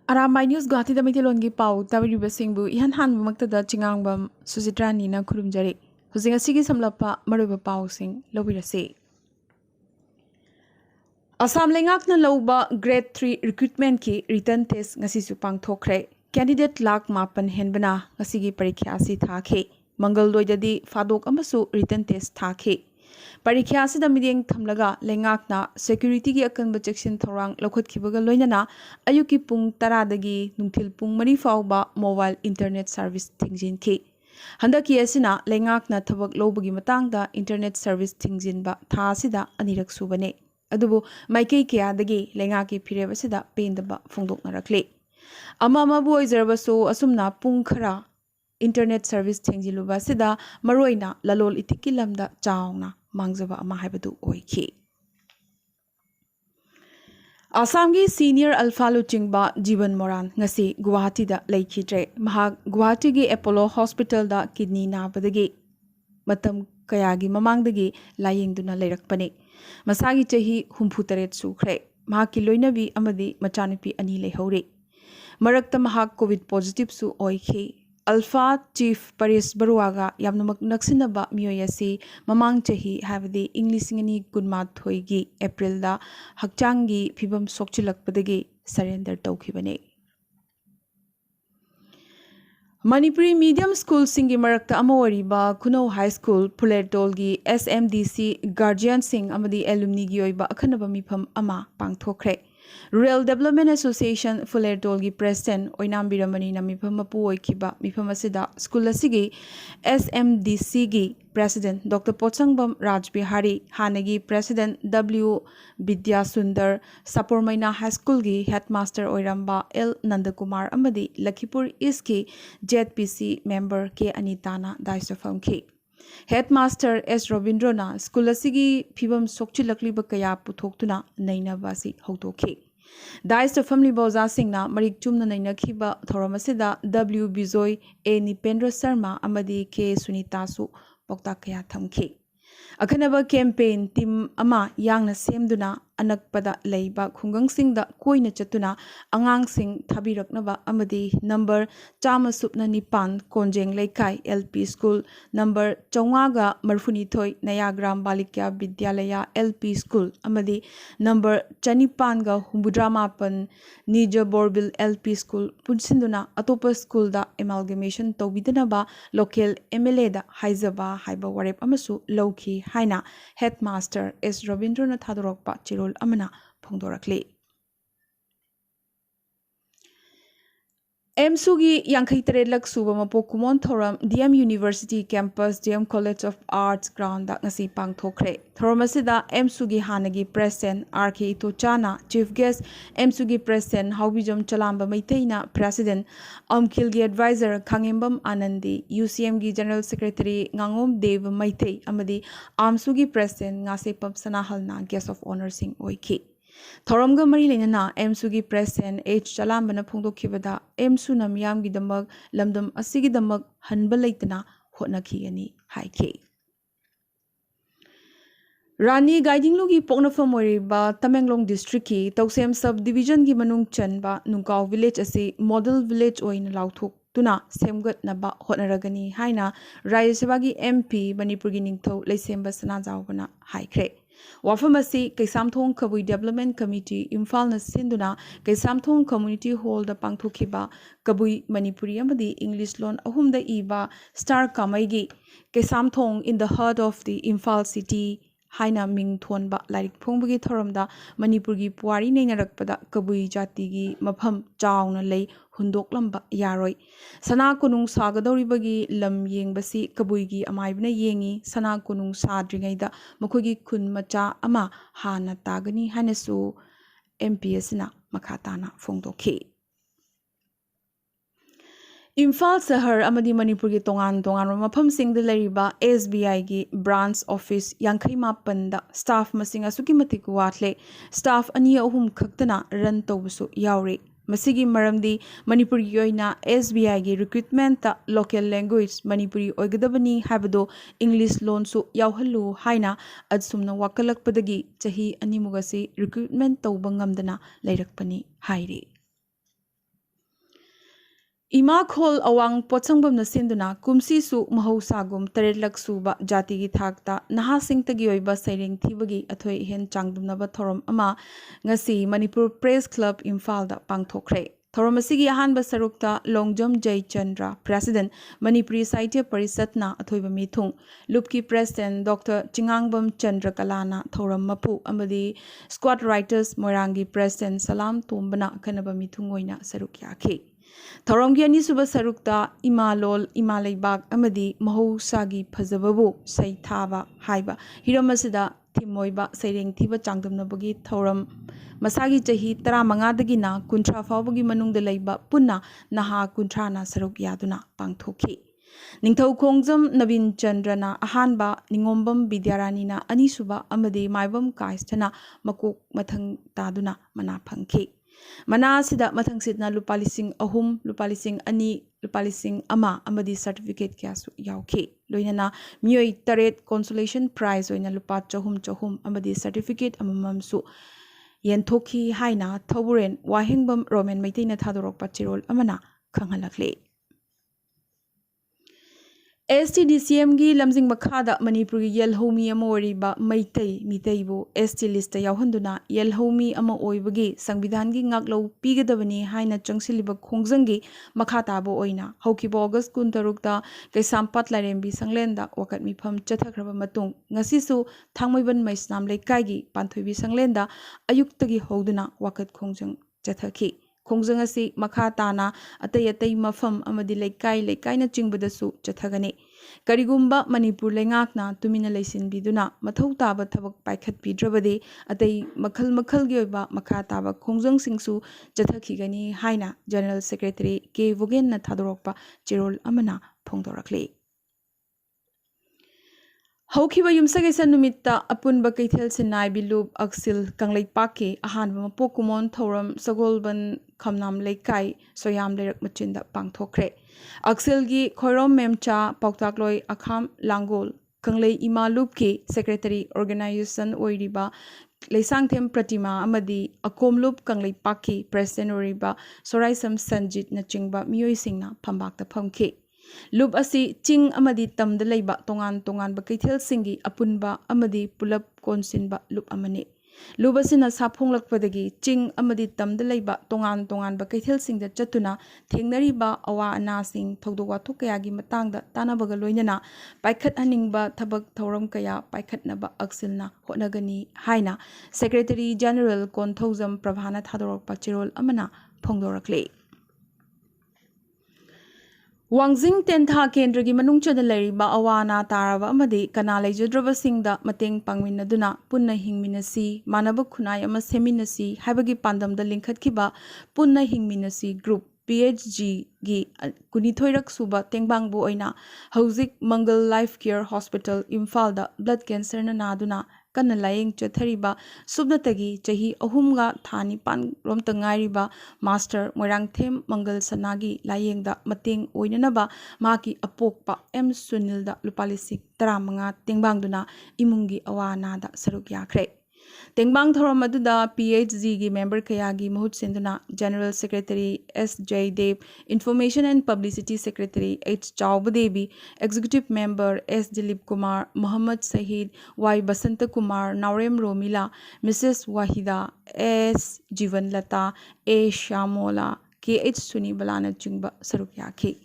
Arambai News Guwahati da Maitilongi Pau Tabiriba Singbu Ihan Hanbumaktada Chingangbam Susitrani na Kurumjari Husing Asigi Samlapa Maruba Pau Sing Lobirasi Assam Lengakna Loba Grade 3 Recruitment Ki Return Test Ngasisu Pangthokre Candidate Lak Mapan Henbana Ngasigi Parikya Asi Thakhe Mangal Loidadi Fadok Amasu Return Test Thakhe Parikya asida mideng thamlaga lengakna security gi akanba checksin thorang lokhotkhibaga loinana ayuki pung 10 dagi nungthil pung 3 fawba mobile internet service thingjinki handaki asina lengakna thabak lobagi matangda internet service thingjinba tha asida anirak subane adubu maikei kya dagi lengaki phireb asida pendaba phongdoknarakle ama bu oizarbaso asumna pung khara internet service thingiluba sida maroina lalol itiki lamda chaungna Mangzaba ama haibadu oiki. Assamgi senior alpha luchingba Jiban Moran ngasi Guwahati da laikhidre mahak Guwahati gi Apollo Hospital da kidney nabadagi matam kayagi mamangdagi layingduna leirakpani masagi chahi 63 sukre mahaki loinabi amadi machanipi ani leihori marakta mahak covid positive su oiki Alpha Chief Paris Baruaga Yamnamak Naksinaba Mioyasi Mamang Chahi have the English Ingani Gunmat Hoigi April da Hakchangi Pibam Sokchilak Padagi surrender Tokibane. Manipuri Medium School Singi Marakta Amawariba Kuno High School Puler Dolgi SMDC Guardian Sing Amadi Alumni Gioiba Akanaba Mipam Ama Pangthokre. Rural Development Association Fuller Dolgi President Oinam Biramani na mifam mapu oikiba mifam asida school asigi SMDC gi President Dr. Potsangbam Raj Bihari Hanagi President W Vidya Sundar Sapormaina High School gi Headmaster Oiramba L Nandakumar Amadi Lakhipur East ki ZPC member K Anitana Daisofam ki Headmaster S. Robindrona School asigi Pibam Sokchilakliba Kaya Putoktuna Naina Basi Hotoki. Dice the family Boza Singna Marik Chumna Nainakiba Thoramasida W. Bizoy A. Nipendra Sarma Amadi K. Sunitasu Poktakaya Thamki. Akanaba campaign team ama yang na semduna anakpada leiba khungang singda koina chatuna angang sing thabiraknaba amadi number chama supna nipan konjeng leikai LP school number chongaga marfunithoi nayagram balikya vidyalaya LP school amadi number chanipan ga humbudramapan nija borbil LP school punsinduna atopa school da amalgamation tawbidanaba local MLA da haizaba haiba warep amasu lowki haina Headmaster S. Rabindranath Thadorokpa Chirol Amana Phongdorakli. Sugi Yankaitere Lak Subamapo Kumon Thoram DM University Campus DM College of Arts Ground Nasi Pang Thokre. Thoramasida Sugi Hanagi President RK Tochana Chief Guest Sugi President Haubijom Chalamba Maitaina President Kilgi Advisor Kangembam Anandi UCM gi General Secretary Ngangom Dev Maitei Amadi Sugi President Ngasepam Sanahalna Guest of Honor Sing Oiki. Thoramga Mari Lena Sugi President H. Chalambana Pongdokibada Suna Miyamgi Damag Lamdam Asigi Damag Hanbalaitana Hotnaki ani Haike. Rani Guiding Lugi Poknafamoriba Tamenglong District ki Tausem Subdivision gi Manung Chanba Nungkau Village asi Model Village oin Lauthuk Tuna Semgat Naba Hotnaragani Haina Rayasabagi MP Manipurgi Ningtho Leisemba Sanajawbana Haikre. Wafamasi Kaisamthong Kabui Development Committee Imphal na Sinduna Kaisamthong Community Hall da Pangthokiba Kabui Manipuri amadi English loan ahumda iba Star Kamaigi Kaisamthong in the heart of the Imphal city Haina Ming Thonba Larik Phongbagi Thoramda Manipurgi Puari Nainarakpada Kabui Jatigi Mapham Chauna Lei Hundok Lamba Yaroi Sana Kunung Sagadoribagi Lam Yengbasi Kabuigi Amaibna Yengi Sana Kunung Sadringaida Makogi Kun Macha Ama Hana Tagani Hanesu MPSna Makatana Phongdoki Imphal Sahar Amadi Manipurgi Tongan Mapam Sing the Lariba SBI gi branch office Yankai Mapanda staff Masinga Suki Watle staff Ania Uhum Kaktana Ran Tobusu Yauri Masigi Maramdi Manipuri Yoina SBI gi recruitment ta local language Manipuri Oigadabani Habado English loan su Yauhalu Haina Adsumna Wakalak Padagi Chahi Animugasi recruitment Taubangamdana Lairakpani Hairi. Ima khol awang potsangam na sinduna kumsi su mahosagum teretlak suba jati gi thakta naha singtagi oiba sairing thibagi athoi hen changdumnaba thorom ama ngasi Manipur Press Club Imphal da pangthokre. Thorom asigi ahanba sarukta Longjam Jai Chandra President Manipuri Sahitya Parisatna athoiba mithung Lupki President Dr. Chingangbam Chandra Kalana thorom mapu amadi Squad Writers Morangi President Salam Tombana kanaba mithung oina saruk yakhe. Thoromgi anisuba sarukta imalol imalaibak amadi mahosagi phajababu sai thaba haiba hiramasida thimoiba saireng thiba changdamnabagi thoram masagi chahi 15 dagina kunthra fawbagi manungda leiba punna naha kunthra na saruk yaduna pangthokhi Ningthau Khongjam Navin Chandrana ahanba Ningombam Bidyarani na anisuba amadi maibam kaistana makok mathang taduna mana phangkhi Mana sida mathang sidna lupalising ahum lupalising ani lupalising ama amadi certificate kya su yaukhe loinana mioi taret consolation prize oina lupa chahum amadi certificate amamam su yenthokhi haina thoburen wahengbam roman maiteina thadorok pachirol amana khanghalakle STDCM gi lamjing makhada Manipur gi yelhomi ama oriba maitai mitaibu ST list yauhanduna yelhomi ama oibagi sangvidhan gi ngaklo pigadabani haina changsiliba khongjanggi makhatabu oina haukibo August 16 ta kaisampat larembi sanglenda wakat mifam chathakraba matung ngasisu thangmoiban maisnam leikai gi panthoibi sanglenda ayuktagi hoduna wakat khongjang chathaki Khongjang asi makha tana atay mafam amadi leikai na chingbadasu chathagani karigumba Manipur lengakna tumina leisin biduna mathau taba thabak paikhat bidrabadi atay makhal gi oiba makha taba khongjang singsu chathakigani haina General Secretary K Vogen na thadorokpa chirol amana phongdorakle Haukiba yumsagesa numitta apunba kaithel sinai bilub aksil kanglai pake ahanba mapokumon thoram sagolban khamnam leikai soyam lerak machinda pangthokre aksil gi khorom memcha pauktakloi akham langol kanglai imalub ki secretary organization oiriba leisangthem pratima amadi akomlup kanglai paki president oiriba soraisam sanjit na chingba mioi singna phambakta phamke Lub asi ching amadi tamda leiba tongan ba kaithel singi apunba amadi pulap konsinba lub amani lub asina saphonglakpadagi ching amadi tamda leiba tongan ba kaithel singda chatuna thengnari ba awa ana sing thogdowa thukayagi matangda tanabaga loinana paikhat haningba thabak thoram kaya paikhatnaba aksilna honagani haina Secretary General Konthoujam Prabhana Thadorok Pachirol amana phongdorakle Wangjing Tentha Kendragi Manungchada Leriba Awana Tarava Amadi Kana Lejudrava Singda Mateng Pangminaduna Punna Hingminasi Manaba Kunai Ama Seminasi Habagi Pandam the Linkat Kiba Punna Hingminasi Group PHG gi Kunithoirak Suba Tengbang Bu Oina Hauzik Mangal Life Care Hospital Imphal da Blood Cancer na Naduna Kana Laying Chathariba Subnatagi Chahi Ahumga Thani Pan Romtangariba Master Moirangthem Mangal Sanagi Laying da Mateng Oinanaba Maki Apokpa M Sunil da Lupalisik Taramanga Tengbangduna Imungi Awana da Saruk Yakre Tengbang Thoromaduda PHG gi member Kayagi Mahut Sinduna General Secretary S. J. Dev Information and Publicity Secretary H. Chaubadevi Executive Member S. Dilip Kumar Muhammad Sahid Y. Basanta Kumar Naurem Romila Mrs. Wahida S. Jivan Lata A. Shamola K. H. Suni Balana Chingba Sarukyaki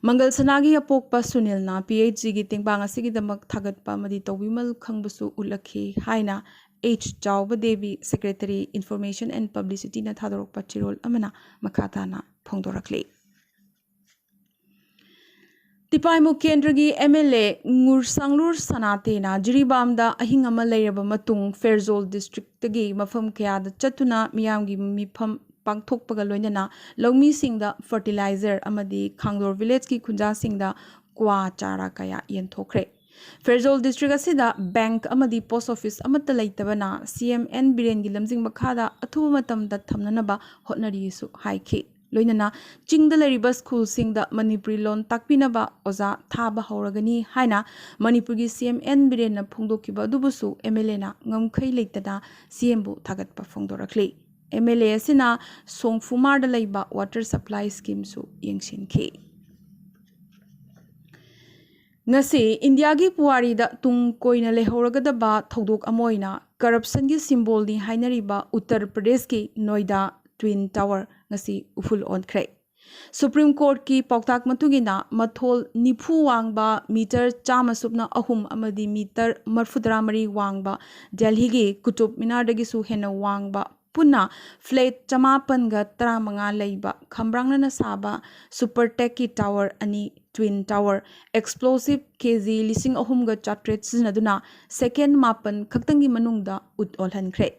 Mangal Sanagi Apokpa Sunilna PHG gi Tengbang Asigidamak Thagatpa Madi Tawimal Khangbasu Ulakhi Haina H. Chauba Devi Secretary Information and Publicity na Thadorok Pachirol Amana Makatana Phongdorakle Tipaimu Kendragi MLA Ngursanglur Sanatena Jiribamda Ahingama Layraba Matung Ferzol District Tagi Mafam Kayada Chatuna Miyamgi Mifam Pangthokpaga Loinana Longmi Singda Fertilizer Amadi Khangdor Village ki Khunja Singda Kwa Chara Kaya Yenthokre Ferzol District asida Bank amadi Post Office amata leitabana CMN Birengi lamjing makhada athuba matamda thamnanaba hotnari su haikhi loinana chingda leriba school singda Manipuri lon takpinaba oza thaba hauragani haina Manipuri CMN Birenna phongdokiba dubusu MLA na ngamkhai leitana CM bu thagatpa phongdorakle MLA asina Songfumar da leiba water supply scheme su yengsinki. Ngasi India gi puari da tung koina lehoragada thodok amoina corruption gi symbol ni hainariba Uttar Pradesh ki Noida Twin Tower ngasi uful onkhre. Supreme Court ki pauktak matugina mathol nifu wangba meter chama subna ahum amadi meter marfudra mari wangba Delhi gi Kutub Minar dagi su hena wangba punna flat chamapan ga tramanga leiba khambrangna na saba super tech ki tower ani Twin Tower explosive kg lising ahum ga chatret sinaduna second mapan khaktangi manungda ut olhankre.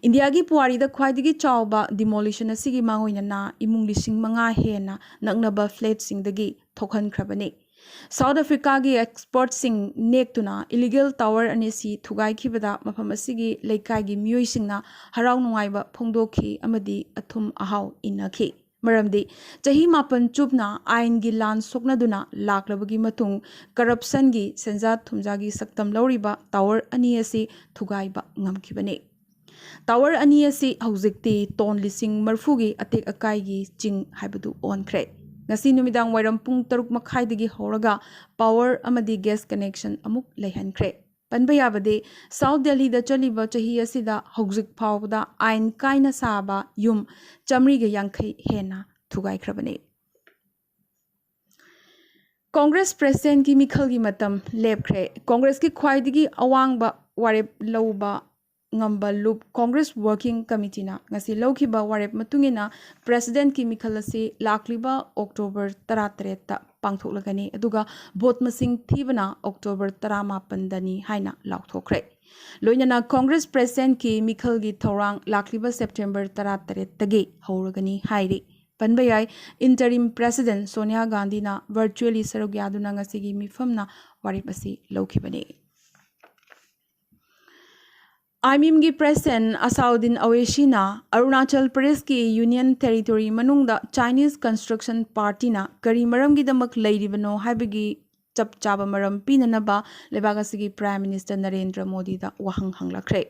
India gi puari da khwaidigi chawba demolition asigi mangoina na imung lising manga hena naknaba flat sing dagi thokhan khrabani. South Africa gi expert sing nektuna illegal tower anesi thugai khibada mafam asigi leikai gi miyoi singna harau nungaiba phongdokhi amadi athum ahau inakhi. Maramdi chahi mapan chupna ain gi lan soknaduna laklabagi matung corruption gi senja thumjagi saktam loriba tower ani asi thugaiba ngamkhibani. Tower ani asi haujikti ton lising marfugi atek akai gi ching haibadu onkhre. Ngasi numidang wairam pung 6 makhai dagi horaga power amadi gas connection amuk leihankre. Panbayabade South Delhi da chaliba chahi asida haujik phawda ain kaina saba yum chamri ga yankhai hena thugai khrabane. Congress President ki mikhal gi matam lepkhre. Congress ki khwaidigi awangba warep lauba ngamba loop Congress Working Committee na ngasi lawkhiba warep matungina President ki mikhalasi lakliba October 13 ta pangthoklagani aduga vote masing thibana October 18 dani haina laukthokre. Loinana Congress President ki mikhal gi thorang lakliba September 13 tagi hauragani hairi. Panbayai interim President Sonia Gandhi na virtually sarugyaduna ngasi gi mifamna warep asi lawkhibani. IMIM gi President Asauddin Awaishi na Arunachal Pradesh ki Union Territory manungda Chinese Construction Party na kari maram gi damak leiribano haibagi chap chaba maram pinanaba lebagasi Prime Minister Narendra Modi da wahang hanglakre.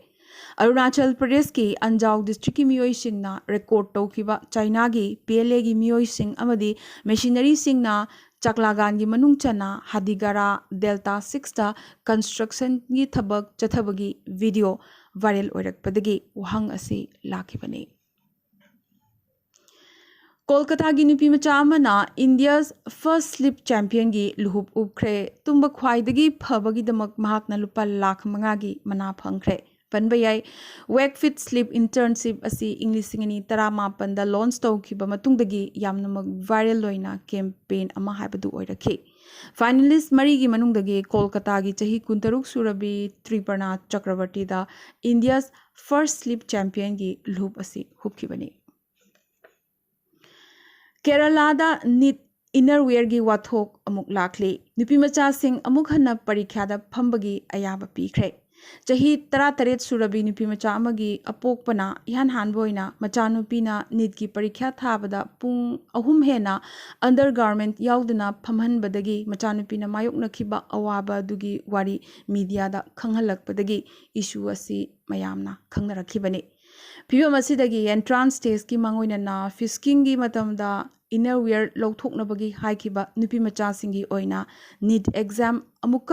Arunachal Pradesh ki Anjau district ki miyoi sing na record tawkiba China gi PLA gi miyoi sing amadi machinery sing na Chaklagan gi manung chana Hadigara Delta 6 ta construction gi thabak chathabagi video viral oirakpadagi wahang asi lakhibani. Kolkata gi nupi macha amana India's first slip champion gi luhup upkhre tumba khwaidagi phabagi damak mahakna lupa lakh manga gi mana phangkhre. Panbayai Wakefit Sleep Internship asi English singani tarama panda launch tawkiba matungdagi yamnamak viral loina campaign ama haibadu oirakhi. Finalist marigi manungdagi Kolkata gi chahi 16 surabi Triparna Chakravarti da India's first sleep champion gi luhup asi hupkhibani. Kerala da NEET innerwear gi wathok amuk lakli nupi macha sing amuk hanna parikha da phambagi ayaba pikhre. Chahi 13 surabi nupi macha amagi apokpana ihan hanboina macha nupina NEET ki parikha thabada pung ahum hena undergarment yauduna phamhanbadagi macha nupina mayokna khiba awaba dugi wari media da khanghalakpadagi issue asi mayamna khangnarakibani. Phibam asidagi entrance test ki mangoina na fisking gi matamda innerwear lawthoknabagi haikiba nupi macha singi oina NEET exam amuk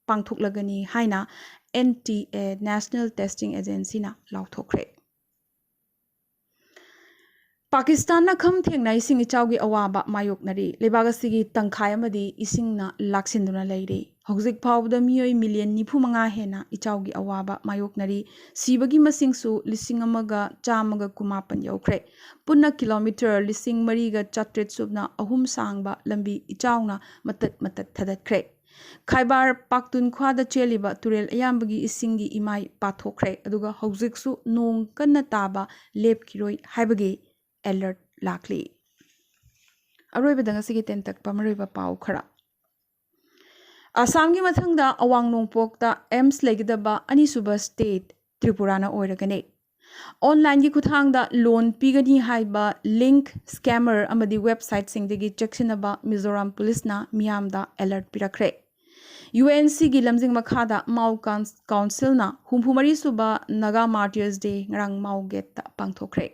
pangthoklagani haina NTA National Testing Agency na lauthokre. Pakistan na kham thengnai sing ichawgi awaba mayoknari lebagasigi tangkhai amadi isingna laksinduna leire. Hojik phawda miyoi million 95 hena ichawgi awaba mayoknari sibagi masingsu lising amaga chamaga kumapan yaukre. Punna kilometer lising mariga chatret subna ahum sangba lambi ichawna matat thadatkre. Khaibar Pakhtunkhwa da cheliba turel ayambagi isingi imai pathokre aduga hojiksu nong kanna taba lepkiroi haibagi alert lakli. Aroibada ngasigi tentak pamaroiba pau khara. Assam gi mathangda awang nongpokta AIMS legidaba anisuba state Tripura na oiragane. Online gi kuthangda loan pigani haiba link scammer amadi website singdagi checkinaba Mizoram police na miyamda alert pirakre. UNC gi lamjing makhada Mau Council na humphumari suba Naga Martyrs Day ngarang Mau Gate ta pangthokre.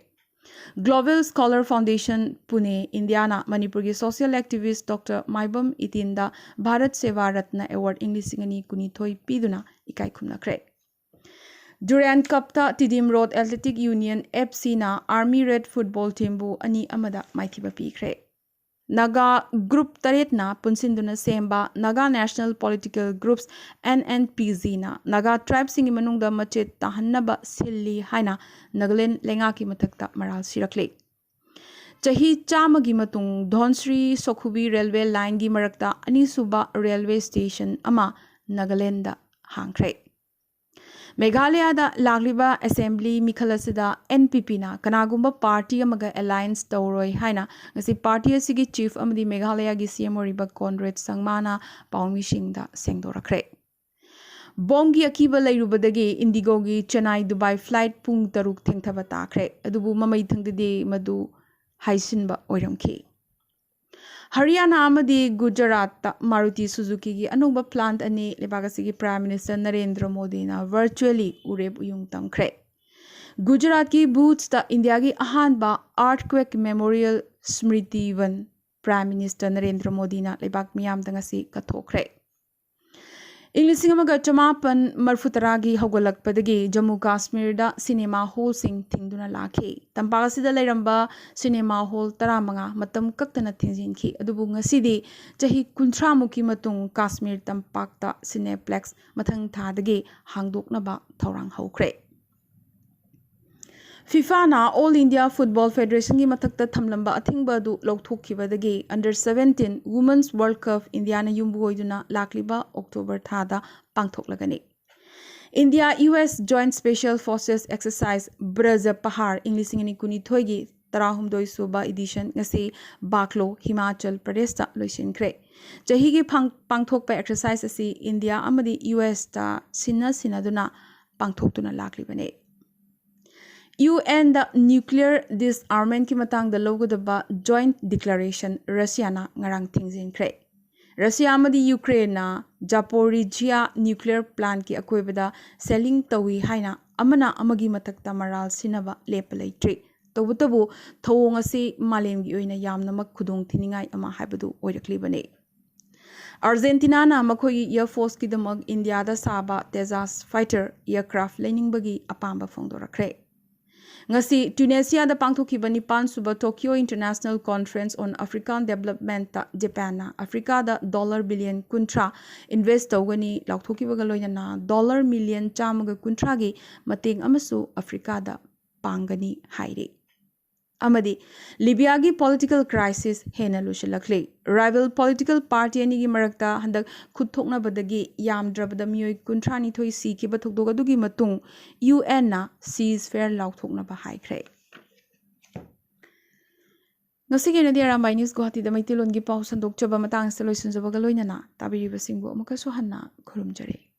Global Scholar Foundation Pune Indiana Manipur gi social activist Dr. Maibam Itinda Bharat Seva Ratna Award English Singani Kunithoi piduna ikai khumnakre. Durant Cup ta Tidim Road Athletic Union FC na Army Red Football Team bu ani amada maithiba pikre. Naga Group Taretna Punsinduna Semba Naga National Political Groups NNPZ na Naga Tribes Singi Manungda Machet Tahannaba Silli Haina Nagaland Lengaki Matakta Maral Sirakle. Chahi Chamagi Matung Dhonsri Sokhubi Railway Line gi Marakta Anisuba Railway Station Ama Nagalanda Hangkre. Meghalaya da lagliba assembly mikhalasida NPP na kanagumba party amaga alliance tawroi haina ngasi party asigi chief amadi Meghalaya gi CM oriba Conrad Sangmana paumi singda sengdorakre. Bongi akiba lairubadagi Indigo gi Chennai Dubai flight pung taruk thengthaba takre adubu mamai thangdede madu haisinba oiramki. Haryana amadi Gujarat Maruti Suzuki gi anuba plant ani lebagasi Prime Minister Narendra Modi na virtually ureb uyung tamkre. Gujarat ki boots ta India gi ahanba earthquake memorial smriti van Prime Minister Narendra Modi na lebak miyam dangasi kathokre. English amaga chamapan marfutaragi hogolak padagi Jammu Kashmir da cinema hall sing thingduna lakhi tampagasi da lairamba cinema hall taramanga matam kaktana thinjin khi adubu ngasidi chahi kunthra muki matung Kashmir tampakta cineplex mathang thadagi hangdoknaba thorang haukhre. FIFA na All India Football Federation gi mathakta thamlamba athingba du lokthokkhibadagi Under 17 Women's World Cup India na yumbuoiduna lakliba October thada pangthoklagani. India US Joint Special Forces Exercise Braja Pahar English ngani kunithoi gi 12 suba edition ngasi Baklo Himachal Pradesh ta loisinkhre. Chahi gi pangthokpa exercise asi India amadi US ta sinaduna pangthoktuna laklibane. UN the nuclear disarmament ki matang da logodaba joint declaration Russia na ngarang thingjin khre. Russia amadi Ukraine na Zaporizhia nuclear plant ki akoibada selling tawi haina amana amagi matakta maral sinaba lepalaitri tawutabu thawong ase malem gi oina yamna mak khudong thiningai ama haibadu oiraklibane. Argentina na makhoi Air Force ki damag India da saba Tejas fighter aircraft lening bagi apamba phongdorakre. Ngasi Tunisia da pangthokiba nipan suba Tokyo International Conference on African Development ta Japan na Africa da $1 billion kuntra invest tawgani lakthokiba galoina na $1 million chamaga kuntra gi mateng amasu Africa da pangani haire. Amadi Libya gi political crisis hena lushilakle. Rival political party ani gi marakta handak khutthokna badagi yamdrabada miyoi kuntrani thoi si ki bathokdoga dugi matung UN na ceasefire laukthokna ba haikre. Ngasige na di Arambai News Guwahati da maitilon gi pau sandok chaba matang sa loisun jaba galoina na tabiri basingbo amaka sohanna khurumjare.